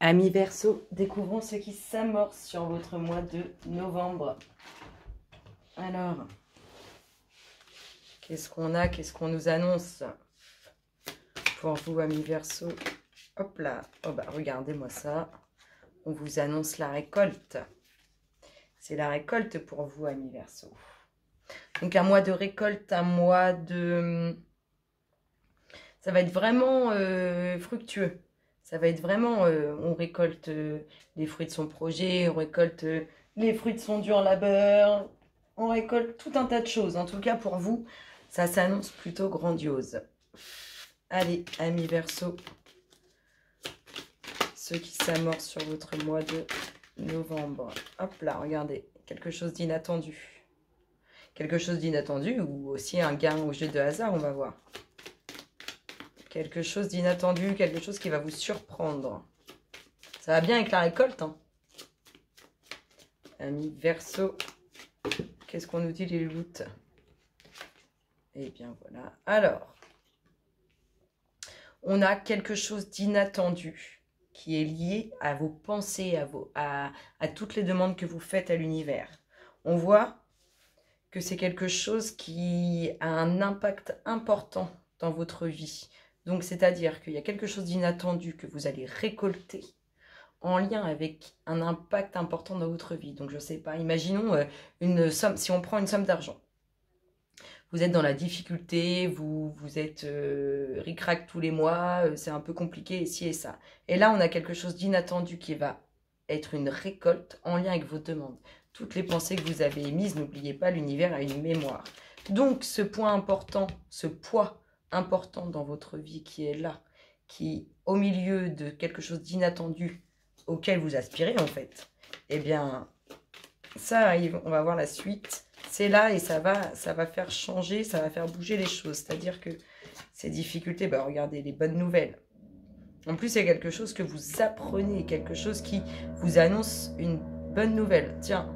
Amis Verseau, découvrons ce qui s'amorce sur votre mois de novembre. Alors, qu'est-ce qu'on a? Qu'est-ce qu'on nous annonce pour vous, amis Verseau? Hop là, oh bah regardez-moi ça. On vous annonce la récolte. C'est la récolte pour vous, amis Verseau. Donc un mois de récolte, un mois de... Ça va être vraiment fructueux. Ça va être vraiment, on récolte les fruits de son projet, on récolte les fruits de son dur labeur, on récolte tout un tas de choses. En tout cas, pour vous, ça s'annonce plutôt grandiose. Allez, amis Verseau, ceux qui s'amorcent sur votre mois de novembre. Hop là, regardez, quelque chose d'inattendu. Quelque chose d'inattendu ou aussi un gain au jeu de hasard, on va voir. Quelque chose d'inattendu, quelque chose qui va vous surprendre. Ça va bien avec la récolte, hein. Amis Verseau, qu'est-ce qu'on nous dit les loups? Eh bien voilà. Alors, on a quelque chose d'inattendu qui est lié à vos pensées, à toutes les demandes que vous faites à l'univers. On voit que c'est quelque chose qui a un impact important dans votre vie. Donc, c'est-à-dire qu'il y a quelque chose d'inattendu que vous allez récolter en lien avec un impact important dans votre vie. Donc, je ne sais pas, imaginons une somme, si on prend une somme d'argent. Vous êtes dans la difficulté, vous êtes ric-rac tous les mois, c'est un peu compliqué, et ci et ça. Et là, on a quelque chose d'inattendu qui va être une récolte en lien avec vos demandes. Toutes les pensées que vous avez émises, n'oubliez pas, l'univers a une mémoire. Donc, ce point important, ce poids important dans votre vie qui est là, qui, au milieu de quelque chose d'inattendu auquel vous aspirez, en fait, eh bien, ça arrive, on va voir la suite. C'est là et ça va faire changer, ça va faire bouger les choses. C'est-à-dire que ces difficultés, bah, regardez, les bonnes nouvelles. En plus, c'est quelque chose que vous apprenez, quelque chose qui vous annonce une bonne nouvelle. Tiens,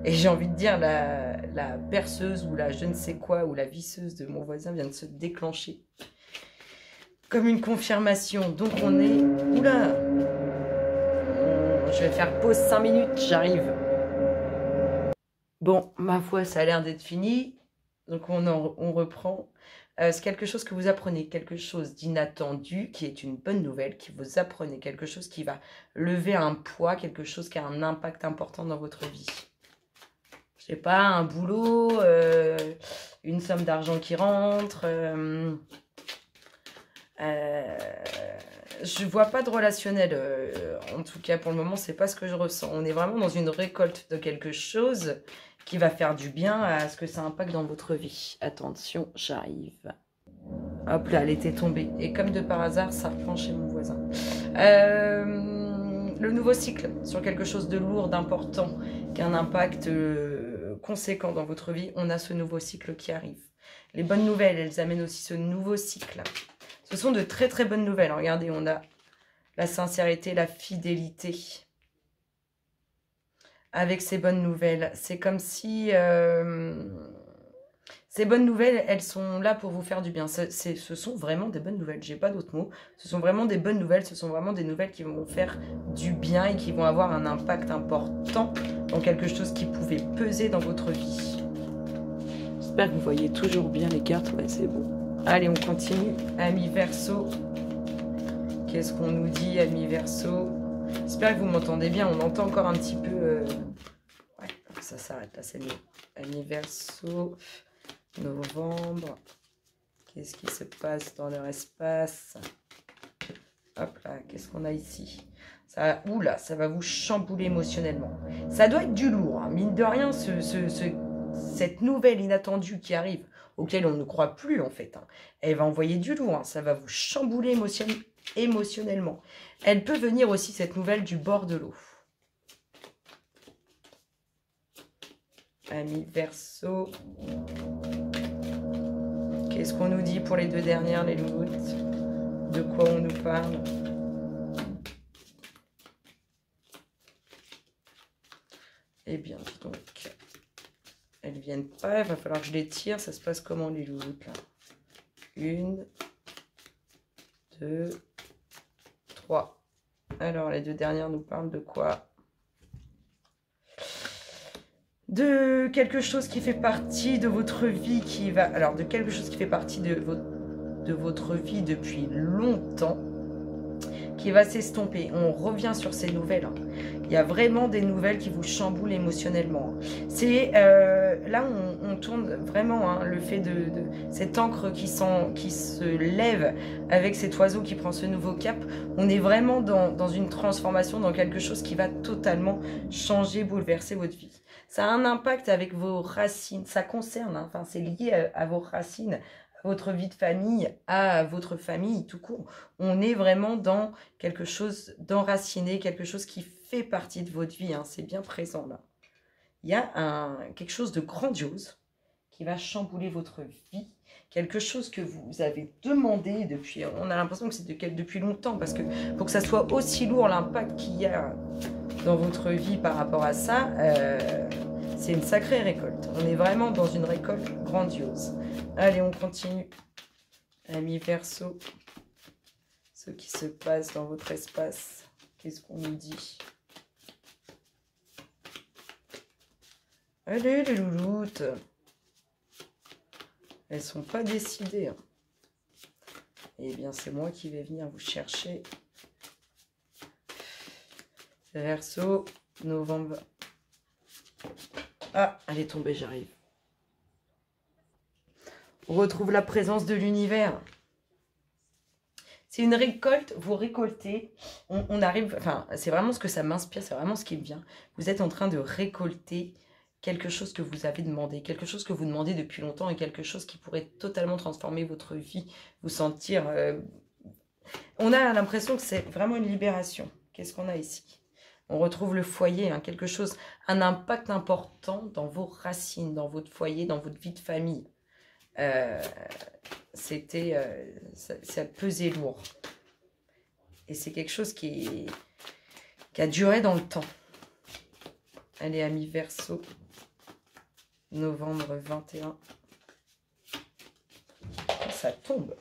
et j'ai envie de dire, la perceuse ou la je ne sais quoi, ou la visseuse de mon voisin vient de se déclencher. Comme une confirmation. Donc on est... Oula! Je vais faire pause 5 minutes, j'arrive. Bon, ma foi, ça a l'air d'être fini. Donc on reprend. C'est quelque chose que vous apprenez, quelque chose d'inattendu, qui est une bonne nouvelle, qui vous apprenez, quelque chose qui va lever un poids, quelque chose qui a un impact important dans votre vie. Je sais pas, un boulot, une somme d'argent qui rentre. Je vois pas de relationnel. En tout cas, pour le moment, c'est pas ce que je ressens. On est vraiment dans une récolte de quelque chose qui va faire du bien à ce que ça impacte dans votre vie. Attention, j'arrive. Hop là, elle était tombée. Et comme de par hasard, ça reprend chez mon voisin. Le nouveau cycle sur quelque chose de lourd, d'important, qui a un impact conséquent dans votre vie, on a ce nouveau cycle qui arrive. Les bonnes nouvelles, elles amènent aussi ce nouveau cycle. Ce sont de très très bonnes nouvelles. Regardez, on a la sincérité, la fidélité. Avec ces bonnes nouvelles, c'est comme si ces bonnes nouvelles, elles sont là pour vous faire du bien. Ce sont vraiment des bonnes nouvelles, j'ai pas d'autres mots. Ce sont vraiment des bonnes nouvelles, ce sont vraiment des nouvelles qui vont vous faire du bien et qui vont avoir un impact important dans quelque chose qui pouvait peser dans votre vie. J'espère que vous voyez toujours bien les cartes, ouais, c'est bon. Allez, on continue. Amis Verseau, qu'est-ce qu'on nous dit, amis Verseau? J'espère que vous m'entendez bien. On entend encore un petit peu... Ouais, ça s'arrête là, c'est mieux. Amis Verseau, novembre. Qu'est-ce qui se passe dans leur espace? Hop là, qu'est-ce qu'on a ici? Ça, oula, ça va vous chambouler émotionnellement. Ça doit être du lourd, hein. Mine de rien, cette nouvelle inattendue qui arrive, auquel on ne croit plus en fait, hein. Elle va envoyer du lourd, hein. Ça va vous chambouler émotionnellement. Elle peut venir aussi, cette nouvelle, du bord de l'eau. Amis Verseau. Qu'est-ce qu'on nous dit pour les deux dernières, les louloutes? De quoi on nous parle? Eh bien, donc, elles viennent pas. Il va falloir que je les tire. Ça se passe comment, les louloutes, là? 1, 2, 3. Alors, les deux dernières nous parlent de quoi? De quelque chose qui fait partie de votre vie qui va... Alors, de quelque chose qui fait partie de votre vie depuis longtemps, qui va s'estomper. On revient sur ces nouvelles. Hein. Il y a vraiment des nouvelles qui vous chamboulent émotionnellement. C'est là on tourne vraiment hein, le fait de cette encre qui se lève avec cet oiseau qui prend ce nouveau cap. On est vraiment dans une transformation, dans quelque chose qui va totalement changer, bouleverser votre vie. Ça a un impact avec vos racines. Ça concerne, hein, enfin c'est lié à vos racines, à votre vie de famille, à votre famille tout court. On est vraiment dans quelque chose d'enraciné, quelque chose qui fait partie de votre vie. Hein, c'est bien présent là. Il y a quelque chose de grandiose qui va chambouler votre vie. Quelque chose que vous avez demandé depuis... On a l'impression que c'est depuis longtemps parce que pour que ça soit aussi lourd l'impact qu'il y a dans votre vie par rapport à ça, c'est une sacrée récolte. On est vraiment dans une récolte grandiose. Allez, on continue. Amis Verseau, ce qui se passe dans votre espace, qu'est-ce qu'on nous dit? Allez, les louloutes. Elles sont pas décidées. Hein. Eh bien, c'est moi qui vais venir vous chercher. Verseau, novembre. Ah, elle est tombée, j'arrive. On retrouve la présence de l'univers. C'est une récolte, vous récoltez, on arrive, enfin, c'est vraiment ce que ça m'inspire, c'est vraiment ce qui me vient. Vous êtes en train de récolter quelque chose que vous avez demandé, quelque chose que vous demandez depuis longtemps et quelque chose qui pourrait totalement transformer votre vie, vous sentir... On a l'impression que c'est vraiment une libération. Qu'est-ce qu'on a ici? On retrouve le foyer, hein, quelque chose, un impact important dans vos racines, dans votre foyer, dans votre vie de famille. Ça pesait lourd. Et c'est quelque chose qui a duré dans le temps. Allez, amis Verseau, novembre 21. Ça tombe.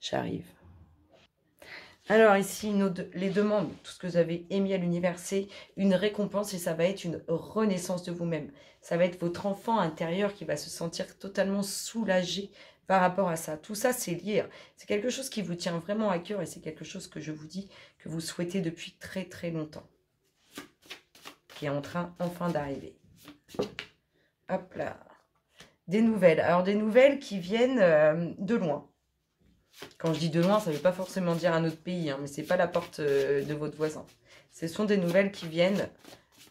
J'arrive. Alors ici, les demandes, tout ce que vous avez émis à l'univers, c'est une récompense et ça va être une renaissance de vous-même. Ça va être votre enfant intérieur qui va se sentir totalement soulagé par rapport à ça. Tout ça, c'est lié. C'est quelque chose qui vous tient vraiment à cœur et c'est quelque chose que je vous dis que vous souhaitez depuis très très longtemps. Qui est en train enfin d'arriver. Hop là. Des nouvelles. Alors des nouvelles qui viennent de loin. Quand je dis de loin, ça ne veut pas forcément dire un autre pays, hein, mais ce n'est pas la porte de votre voisin. Ce sont des nouvelles qui viennent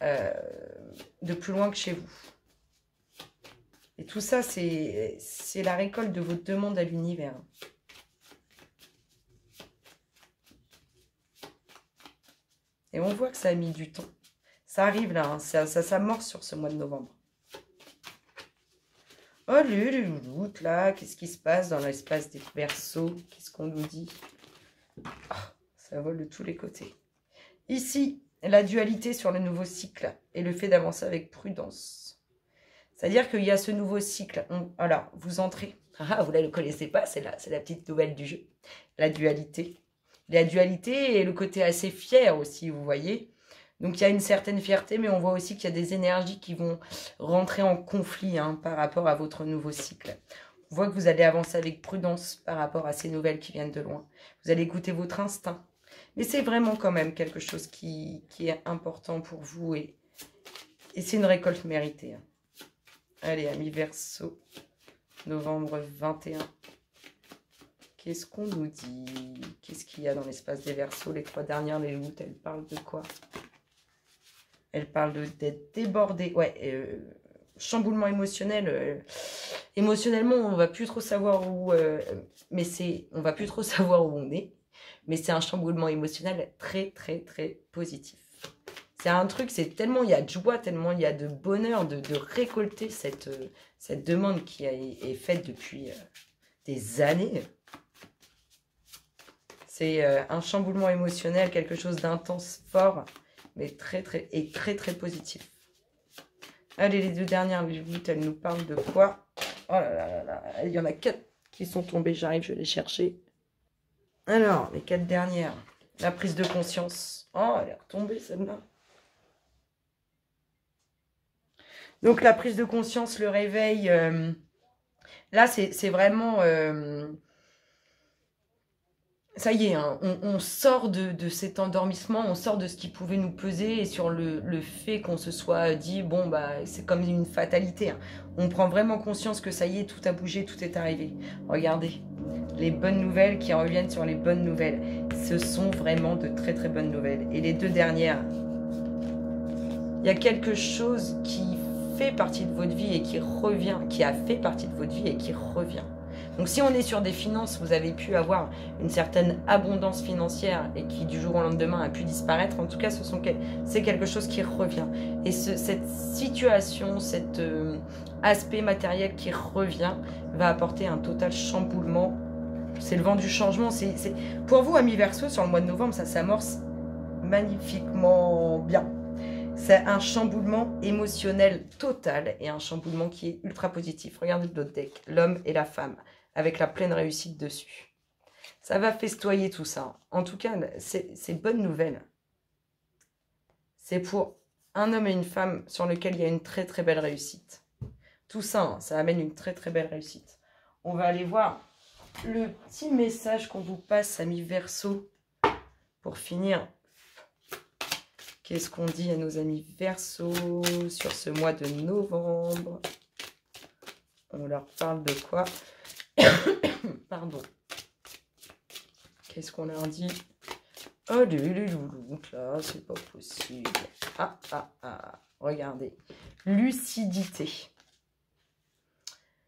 de plus loin que chez vous. Et tout ça, c'est la récolte de votre demande à l'univers. Et on voit que ça a mis du temps. Ça arrive là, hein, ça s'amorce sur ce mois de novembre. Oh, les louloutes, là, qu'est-ce qui se passe dans l'espace des Verseaux? Qu'est-ce qu'on nous dit? Oh, ça vole de tous les côtés. Ici, la dualité sur le nouveau cycle et le fait d'avancer avec prudence. C'est-à-dire qu'il y a ce nouveau cycle. Alors, vous entrez. Ah, vous ne le connaissez pas, c'est la petite nouvelle du jeu. La dualité. La dualité et le côté assez fier aussi, vous voyez. Donc, il y a une certaine fierté, mais on voit aussi qu'il y a des énergies qui vont rentrer en conflit hein, par rapport à votre nouveau cycle. On voit que vous allez avancer avec prudence par rapport à ces nouvelles qui viennent de loin. Vous allez écouter votre instinct. Mais c'est vraiment quand même quelque chose qui est important pour vous et c'est une récolte méritée. Hein. Allez, amis Verseau, novembre 21. Qu'est-ce qu'on nous dit? Qu'est-ce qu'il y a dans l'espace des Verseaux? Les 3 dernières, les louloutes, elles parlent de quoi? Elle parle d'être débordée. Ouais, chamboulement émotionnel. Émotionnellement, on va plus trop savoir où... on va plus trop savoir où on est. Mais c'est un chamboulement émotionnel très, très, très positif. C'est un truc, c'est tellement il y a de joie, tellement il y a de bonheur de récolter cette demande qui est faite depuis des années. C'est un chamboulement émotionnel, quelque chose d'intense, fort, mais très très positif. Allez, les 2 dernières minutes, elles nous parlent de quoi? Oh là là là là, il y en a 4 qui sont tombées, j'arrive, je vais les chercher. Alors, les 4 dernières. La prise de conscience. Oh, elle est retombée celle-là. Donc la prise de conscience, le réveil, là c'est vraiment... ça y est, hein, on sort de cet endormissement, on sort de ce qui pouvait nous peser et sur le fait qu'on se soit dit, bon, bah c'est comme une fatalité. Hein. On prend vraiment conscience que ça y est, tout a bougé, tout est arrivé. Regardez, les bonnes nouvelles qui reviennent sur les bonnes nouvelles. Ce sont vraiment de très très bonnes nouvelles. Et les deux dernières, il y a quelque chose qui fait partie de votre vie et qui revient, qui a fait partie de votre vie et qui revient. Donc si on est sur des finances, vous avez pu avoir une certaine abondance financière et qui du jour au lendemain a pu disparaître, en tout cas c'est quelque chose qui revient. Et cette situation, cet aspect matériel qui revient va apporter un total chamboulement. C'est le vent du changement. Pour vous, amis Verseau, sur le mois de novembre, ça s'amorce magnifiquement bien. C'est un chamboulement émotionnel total et un chamboulement qui est ultra positif. Regardez l'autre deck, l'homme et la femme, avec la pleine réussite dessus. Ça va festoyer tout ça. En tout cas, c'est bonne nouvelle. C'est pour un homme et une femme sur lequel il y a une très très belle réussite. Tout ça, hein, ça amène une très très belle réussite. On va aller voir le petit message qu'on vous passe, amis Verseau, pour finir. Qu'est-ce qu'on dit à nos amis Verseau sur ce mois de novembre? On leur parle de quoi? Pardon. Qu'est-ce qu'on leur dit? Oh, les louloutes, là, c'est pas possible. Ah, ah, ah. Regardez. Lucidité.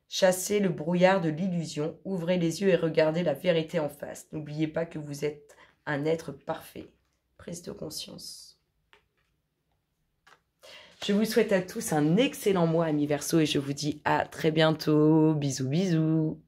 Chassez le brouillard de l'illusion. Ouvrez les yeux et regardez la vérité en face. N'oubliez pas que vous êtes un être parfait. Prise de conscience. Je vous souhaite à tous un excellent mois, amis Verseau, et je vous dis à très bientôt. Bisous, bisous.